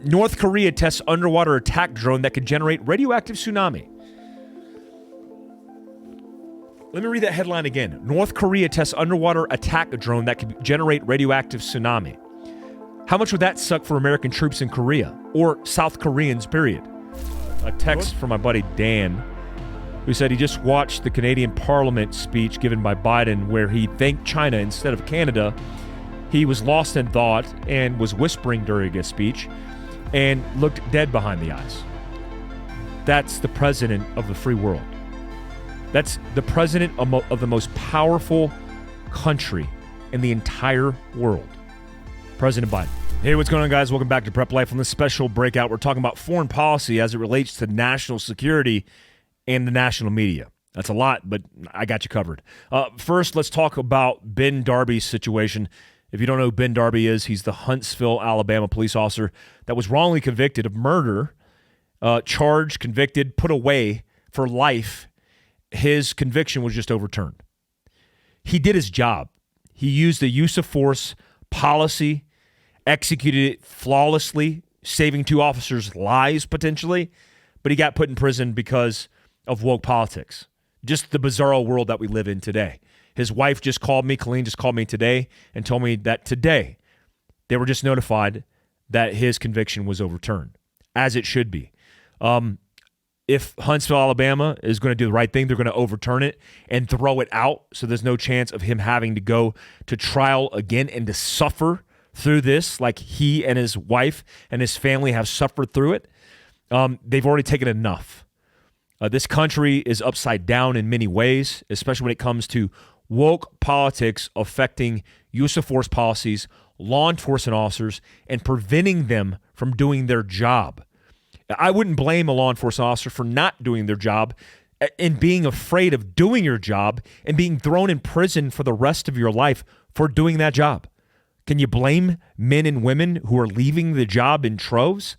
North Korea tests underwater attack drone that could generate radioactive tsunami. Let me read that headline again. North Korea tests underwater attack drone that could generate radioactive tsunami. How much would that suck for American troops in Korea? Or South Koreans, period? A text from my buddy Dan, who said he just watched the Canadian Parliament speech given by Biden where he thanked China instead of Canada. He was lost in thought and was whispering during his speech and looked dead behind the eyes. That's the president of the free world. That's the president of the most powerful country in the entire world. President Biden. Hey, what's going on, guys? Welcome back to Prep Life. On this special breakout, we're talking about foreign policy as it relates to national security and the national media. That's a lot, but I got you covered. First, let's talk about Ben Darby's situation. If you don't know who Ben Darby is, he's the Huntsville, Alabama police officer that was wrongly convicted of murder, charged, convicted, put away for life. His conviction was just overturned. He did his job. He used the use of force policy, executed it flawlessly, saving two officers' lives potentially, but he got put in prison because of woke politics. Just the bizarro world that we live in today. His wife just called me, Colleen just called me today and told me that today they were just notified that his conviction was overturned, as it should be. If Huntsville, Alabama is going to do the right thing, they're going to overturn it and throw it out so there's no chance of him having to go to trial again and to suffer through this like he and his wife and his family have suffered through it. They've already taken enough. This country is upside down in many ways, especially when it comes to woke politics affecting use of force policies, law enforcement officers, and preventing them from doing their job. I wouldn't blame a law enforcement officer for not doing their job and being afraid of doing your job and being thrown in prison for the rest of your life for doing that job. Can you blame men and women who are leaving the job in troves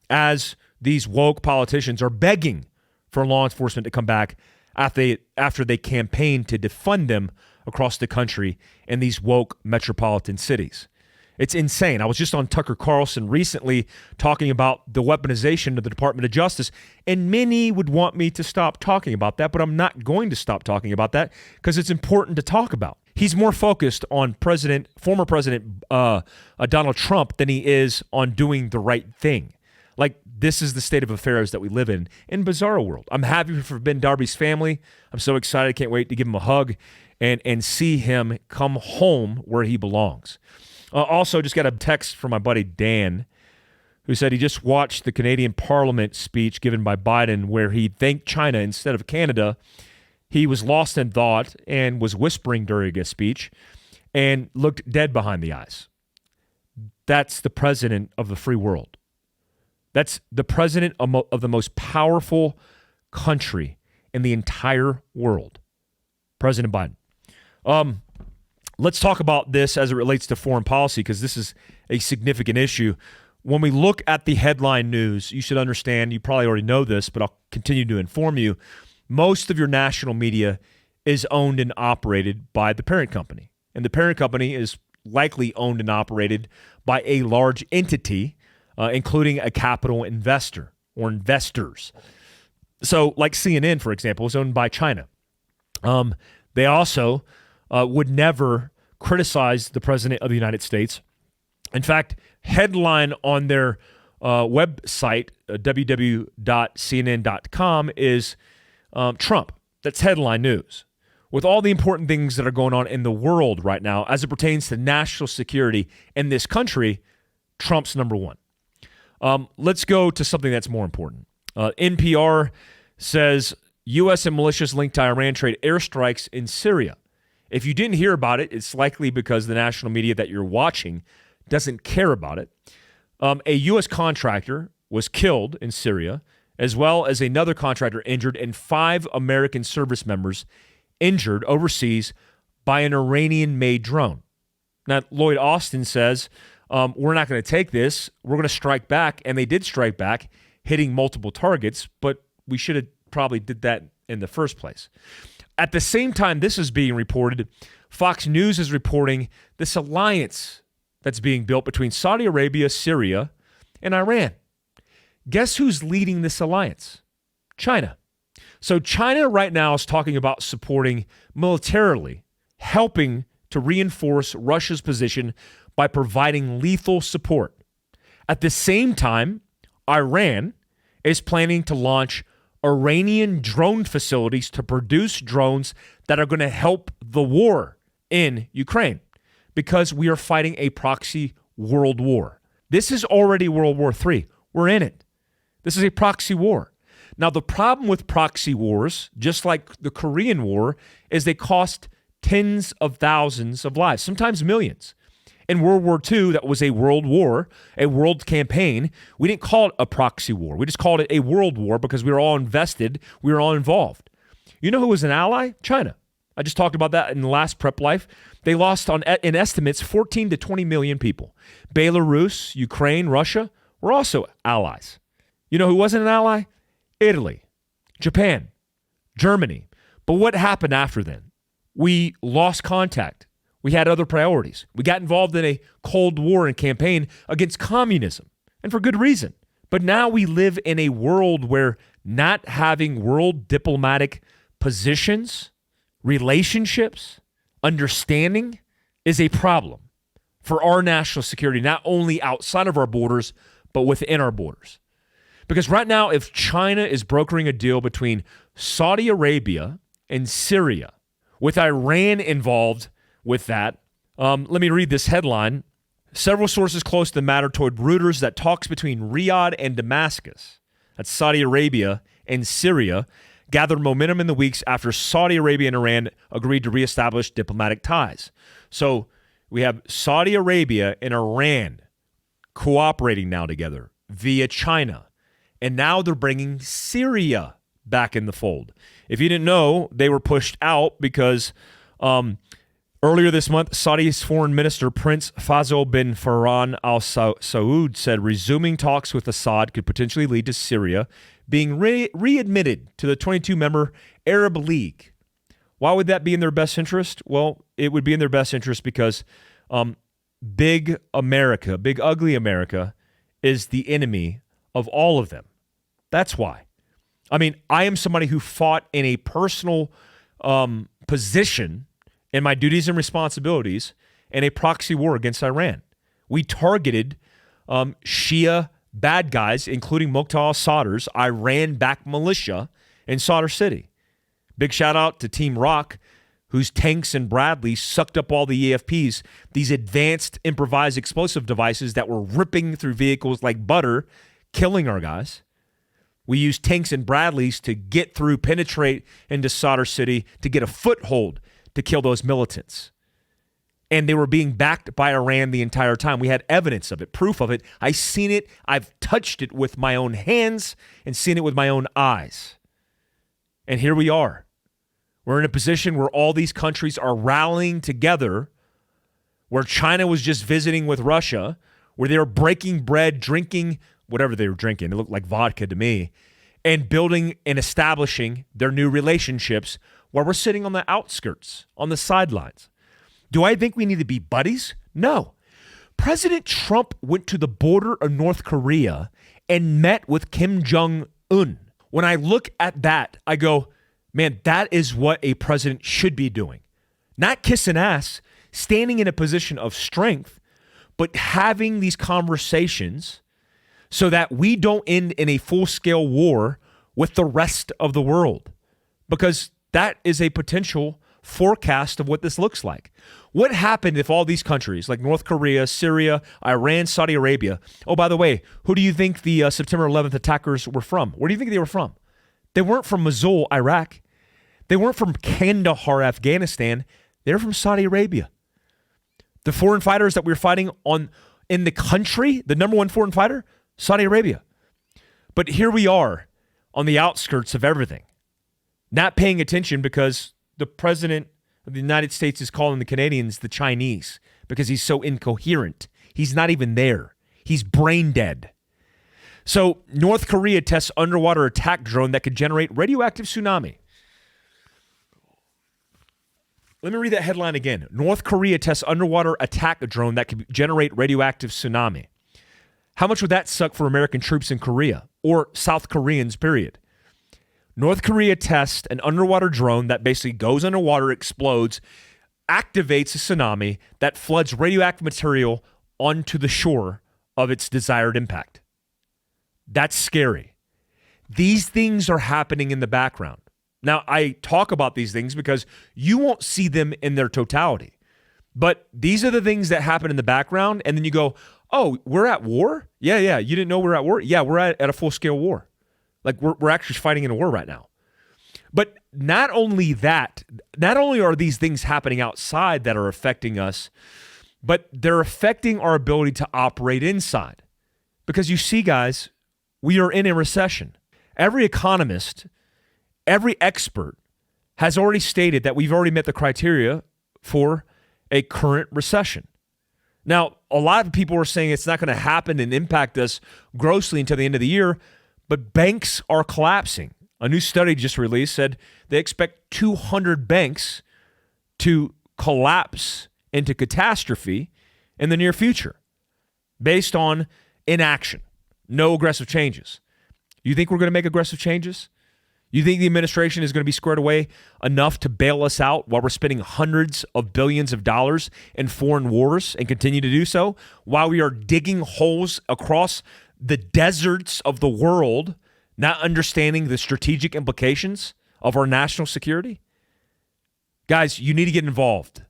as these woke politicians are begging for law enforcement to come back after they campaign to defund them across the country in these woke metropolitan cities? It's insane. I was just on Tucker Carlson recently talking about the weaponization of the Department of Justice, and many would want me to stop talking about that, but I'm not going to stop talking about that because it's important to talk about. He's more focused on former President Donald Trump than he is on doing the right thing. Like, this is the state of affairs that we live in bizarro world. I'm happy for Ben Darby's family. I'm so excited. Can't wait to give him a hug and see him come home where he belongs. Also, just got a text from my buddy Dan, who said he just watched the Canadian Parliament speech given by Biden where he thanked China instead of Canada. He was lost in thought and was whispering during his speech and looked dead behind the eyes. That's the president of the free world. That's the president of the most powerful country in the entire world, President Biden. Let's talk about this as it relates to foreign policy because this is a significant issue. When we look at the headline news, you should understand, you probably already know this, but I'll continue to inform you, most of your national media is owned and operated by the parent company. And the parent company is likely owned and operated by a large entity, including a capital investor or investors. So like CNN, for example, is owned by China. They also would never criticize the president of the United States. In fact, headline on their website, www.cnn.com, is Trump. That's headline news. With all the important things that are going on in the world right now as it pertains to national security in this country, Trump's number one. Let's go to something that's more important. NPR says U.S. and militias linked to Iran trade airstrikes in Syria. If you didn't hear about it, it's likely because the national media that you're watching doesn't care about it. A U.S. contractor was killed in Syria, as well as another contractor injured, and 5 American service members injured overseas by an Iranian-made drone. Now, Lloyd Austin says, we're not going to take this. We're going to strike back, and they did strike back, hitting multiple targets, but we should have probably did that in the first place. At the same time this is being reported, Fox News is reporting this alliance that's being built between Saudi Arabia, Syria, and Iran. Guess who's leading this alliance? China. So China right now is talking about supporting militarily, helping to reinforce Russia's position by providing lethal support. At the same time, Iran is planning to launch Iranian drone facilities to produce drones that are going to help the war in Ukraine because we are fighting a proxy world war. This is already World War III. We're in it. This is a proxy war. Now, the problem with proxy wars, just like the Korean War, is they cost tens of thousands of lives, sometimes millions. In World War II, that was a world war, a world campaign. We didn't call it a proxy war. We just called it a world war because we were all invested. We were all involved. You know who was an ally? China. I just talked about that in the last Prep Life. They lost, in estimates, 14 to 20 million people. Belarus, Ukraine, Russia were also allies. You know who wasn't an ally? Italy, Japan, Germany. But what happened after then? We lost contact. We had other priorities. We got involved in a Cold War and campaign against communism, and for good reason. But now we live in a world where not having world diplomatic positions, relationships, understanding is a problem for our national security, not only outside of our borders, but within our borders. Because right now, if China is brokering a deal between Saudi Arabia and Syria, with Iran involved with that, let me read this headline. Several sources close to the matter told Reuters that talks between Riyadh and Damascus, that's Saudi Arabia and Syria, gathered momentum in the weeks after Saudi Arabia and Iran agreed to reestablish diplomatic ties. So we have Saudi Arabia and Iran cooperating now together via China. And now they're bringing Syria back in the fold. If you didn't know, they were pushed out because earlier this month, Saudi's foreign minister, Prince Faisal bin Farhan al Saud, said resuming talks with Assad could potentially lead to Syria being readmitted to the 22-member Arab League. Why would that be in their best interest? Well, it would be in their best interest because big America, big ugly America, is the enemy of all of them. That's why. I mean, I am somebody who fought in a personal position in my duties and responsibilities in a proxy war against Iran. We targeted Shia bad guys, including Muqtada al-Sadr's Iran-backed militia in Sadr City. Big shout out to Team Rock, whose tanks and Bradleys sucked up all the EFPs, these advanced improvised explosive devices that were ripping through vehicles like butter, killing our guys. We used tanks and Bradleys to get through, penetrate into Sadr City to get a foothold to kill those militants. And they were being backed by Iran the entire time. We had evidence of it, proof of it. I've seen it. I've touched it with my own hands and seen it with my own eyes. And here we are. We're in a position where all these countries are rallying together, where China was just visiting with Russia, where they were breaking bread, drinking whatever they were drinking. It looked like vodka to me. And building and establishing their new relationships while we're sitting on the outskirts, on the sidelines. Do I think we need to be buddies? No. President Trump went to the border of North Korea and met with Kim Jong-un. When I look at that, I go, man, that is what a president should be doing. Not kissing ass, standing in a position of strength, but having these conversations so that we don't end in a full-scale war with the rest of the world. Because that is a potential forecast of what this looks like. What happened if all these countries like North Korea, Syria, Iran, Saudi Arabia, oh, by the way, who do you think the September 11th attackers were from? Where do you think they were from? They weren't from Mosul, Iraq. They weren't from Kandahar, Afghanistan. They were from Saudi Arabia. The foreign fighters that we were fighting in the country, the number one foreign fighter, Saudi Arabia. But here we are on the outskirts of everything, not paying attention because the president of the United States is calling the Canadians the Chinese because he's so incoherent. He's not even there. He's brain dead. So North Korea tests underwater attack drone that could generate radioactive tsunami. Let me read that headline again. North Korea tests underwater attack drone that could generate radioactive tsunami. How much would that suck for American troops in Korea or South Koreans, period? North Korea tests an underwater drone that basically goes underwater, explodes, activates a tsunami that floods radioactive material onto the shore of its desired impact. That's scary. These things are happening in the background. Now, I talk about these things because you won't see them in their totality. But these are the things that happen in the background, and then you go, oh, we're at war? Yeah. You didn't know we're at war? Yeah, we're at a full-scale war. Like, we're actually fighting in a war right now. But not only are these things happening outside that are affecting us, but they're affecting our ability to operate inside. Because you see, guys, we are in a recession. Every economist, every expert has already stated that we've already met the criteria for a current recession. Now, a lot of people are saying it's not going to happen and impact us grossly until the end of the year, but banks are collapsing. A new study just released said they expect 200 banks to collapse into catastrophe in the near future based on inaction, no aggressive changes. You think we're going to make aggressive changes? You think the administration is going to be squared away enough to bail us out while we're spending hundreds of billions of dollars in foreign wars and continue to do so while we are digging holes across the deserts of the world, not understanding the strategic implications of our national security? Guys, you need to get involved.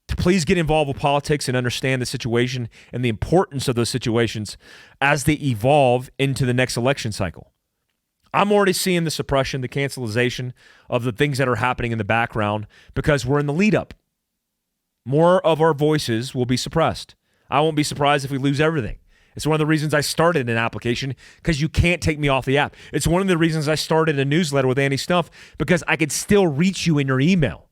Please get involved with politics and understand the situation and the importance of those situations as they evolve into the next election cycle. I'm already seeing the suppression, the cancelization of the things that are happening in the background because we're in the lead up. More of our voices will be suppressed. I won't be surprised if we lose everything. It's one of the reasons I started an application, because you can't take me off the app. It's one of the reasons I started a newsletter with Andy Stumpf, because I could still reach you in your email.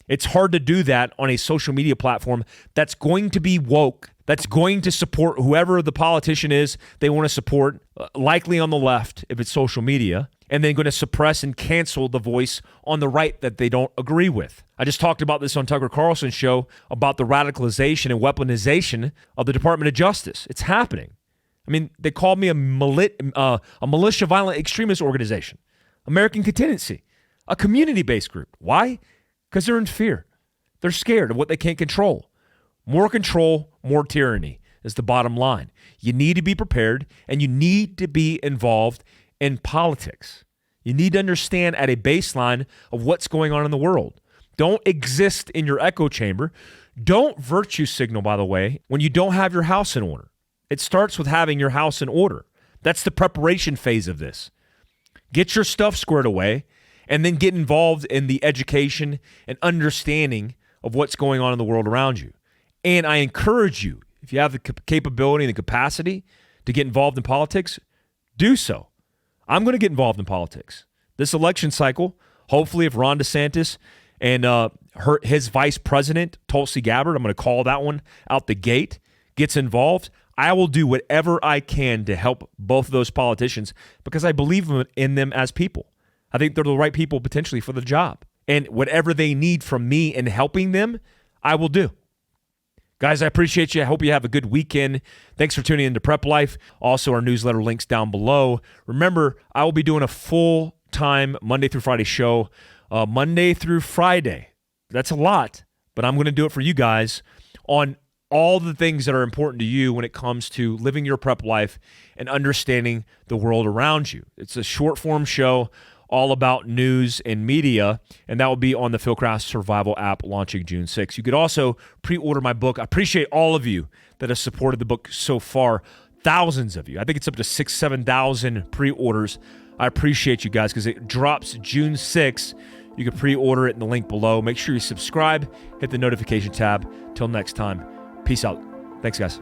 It's hard to do that on a social media platform that's going to be woke, that's going to support whoever the politician is they want to support, likely on the left if it's social media, and then going to suppress and cancel the voice on the right that they don't agree with. I just talked about this on Tucker Carlson's show about the radicalization and weaponization of the Department of Justice. It's happening. I mean, they called me a militia violent extremist organization, American Contingency, a community-based group. Why? Because they're in fear. They're scared of what they can't control. More control, more tyranny is the bottom line. You need to be prepared, and you need to be involved in politics. You need to understand at a baseline of what's going on in the world. Don't exist in your echo chamber. Don't virtue signal, by the way, when you don't have your house in order. It starts with having your house in order. That's the preparation phase of this. Get your stuff squared away, and then get involved in the education and understanding of what's going on in the world around you. And I encourage you, if you have the capability and the capacity to get involved in politics, do so. I'm going to get involved in politics. This election cycle, hopefully if Ron DeSantis and his vice president, Tulsi Gabbard, I'm going to call that one out the gate, gets involved, I will do whatever I can to help both of those politicians because I believe in them as people. I think they're the right people potentially for the job. And whatever they need from me in helping them, I will do. Guys, I appreciate you. I hope you have a good weekend. Thanks for tuning in to Prep Life. Also, our newsletter links down below. Remember, I will be doing a full-time Monday through Friday show. Monday through Friday. That's a lot, but I'm going to do it for you guys on all the things that are important to you when it comes to living your prep life and understanding the world around you. It's a short-form show all about news and media, and that will be on the Fieldcraft Survival app launching June 6th. You could also pre-order my book. I appreciate all of you that have supported the book so far. Thousands of you. I think it's up to 7,000 pre-orders. I appreciate you guys because it drops June 6th. You can pre-order it in the link below. Make sure you subscribe, hit the notification tab. Till next time, peace out. Thanks, guys.